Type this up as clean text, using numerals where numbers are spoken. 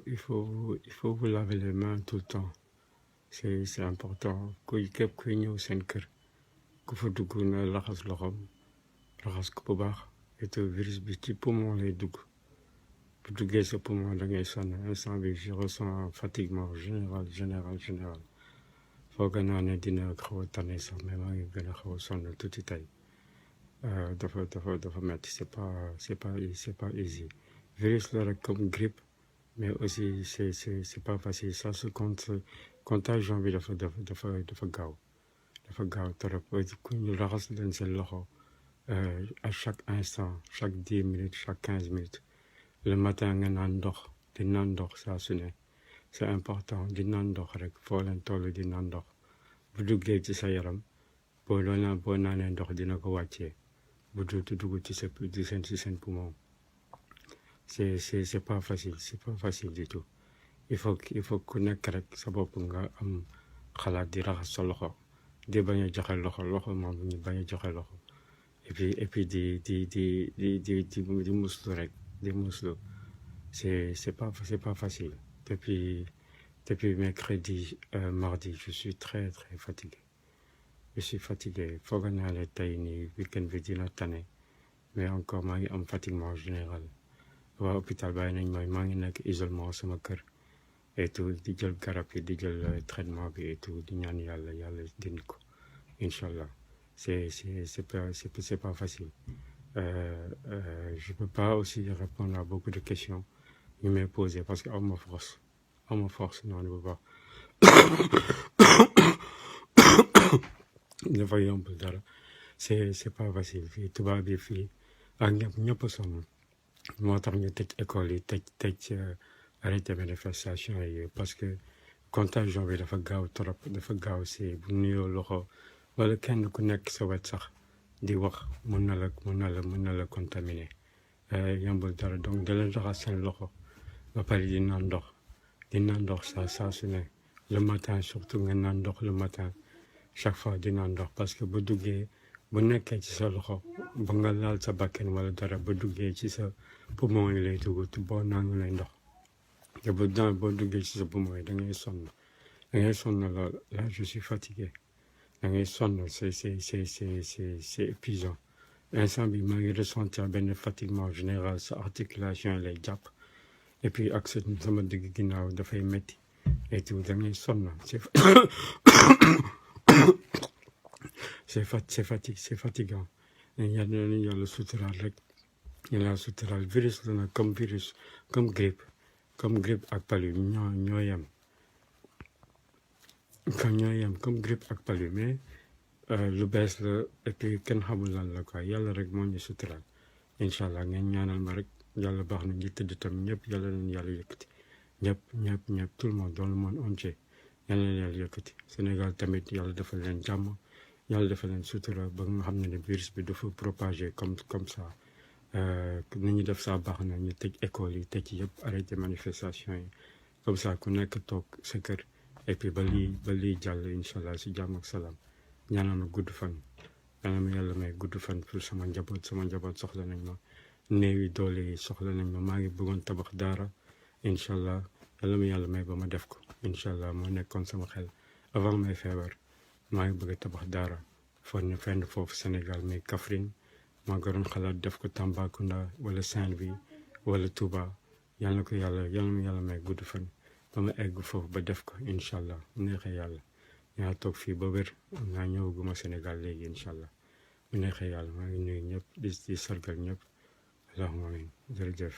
il faut vous laver les mains tout le temps. C'est important. Képp kuy ñëw seen kër ku fa dugg na raxas loxoom raxas ko bu baax et virus bi ci poumon lay dugg bu duggee sa poumon da ngay sonn instant bi je ressens fatiguement général foog naa ne dina xaw a tane sax mais maa ngi gën a xaw a sonn tuuti tey dafa metti c'est pas easy virus la rek comme grippe mais aussi c'est pas facile ça se contagion bi dafa gaaw trop ku ñu raxas leen seen loxo à chaque instant chaque 10 minutes chaque 15 minutes le matin nga naan ndox di naan ndox saa su ne c'est important di naan ndox rek foo leen toll di naan ndox bu duggee ci sa yaram boo naanee ndox dina ko wàccee bu dugg ci seen poumon c'est pas facile du tout il faut ku nekk rek sa bopp nga am xalaat di raxas sa loxo di bañ a joxe loxo moom ñu bañ a joxe loxo et puis di muslu rek di muslu c'est pas facile depuis mercredi mardi je suis très fatigué foog naa ne tey nii week-end bi dina tane mais encore maa ngi am fatiguement général waa hôpital bàyyi nañ maa ngi nekk isolement sama kër et tout di jël garab yi di jël traitement bi et tout di ñaan yàlla dindi ko incha allah c'est pas facile je peux pas aussi répondre à beaucoup de questions yu may posé parce que awma force non ne peut pas dafa yomb dara c'est pas facile fii tubaab bi fii ak ñëpp sonn moo tax ñu tëj école yi tëj arrêté manifestation yi parce que contagion bi dafa gaaw trop dafa gaaw si bu nuyoo loxo wala kenn ku nekk sa wet sax di wax mën na la contaminer yombul dara donc da leen raxas seen loxo ba pare di naan ndox saa su ne le matin surtout nga naan ndox le matin chaque fois di naan ndox parce que bu nekkee ci sa loxo ba nga laal sa bakken wala dara ba duggee ci sa poumon yi lay dugg boo naanu lay ndox te boo duggee ci sa poumon yi da ngay sonn lool là je suis fatigué da ngay sonn c'est épuisant instant bi maa ngi ressentir benn fatiguement général sa articulation lay jàpp et puis ak sama digg ginnaaw dafay métti et tout da ngay sonn c'est fatigant yàlla suturaal rek virus la nag comme grippe ak palu ñoo yem comme grippe ak palu mais lu bees la et puis kenn xamul lan la quoi yàlla rek moo ñu suturaal incha allah ngeen ñaanal ma rek yàlla baax na ñi tëdd tam ñëpp yàlla leen yàlla yëkkati ñëpp tout le monde dans le monde entier yàlla leen yàlla yëkkati Sénégal tamit yàlla defal leen jàmm yàlla defal leen sutura ba nga xam ne virus bi dafa propagé comme ça ni ñu def ça baax na ñu tëj école yi tëj yëpp arrêté manifestation yi comme ça ku nekk toog sa kër et puis ba lii jàll incha allah si jàmm ak salaam ñaanal ma gudd fan yàlla ma yàlla may gudd fan pour sama njaboot soxla nañ ma néew yi doole yi soxla nañ ma maa ngi bëggoon tabax daara incha allah yàlla may ba ma def ko incha allah moo nekkoon sama xel avant may feebar maa ngi bëgg a tabax daara fenn foofu Sénégal mais Kaffrine maa ngi doon xalaat def ko Tambacounda wala Saint-Louis wala Touba yàlla ma yàlla may gudd fan ba ma egg foofu ba def ko incha allah mu neexee yàlla ñaa toog fii ba wér naa ñëwaguma Sénégal léegi incha allah mu neexee yàlla maa ngi nuyu ñëpp di sargal ñëpp allahumma amin jërëjëf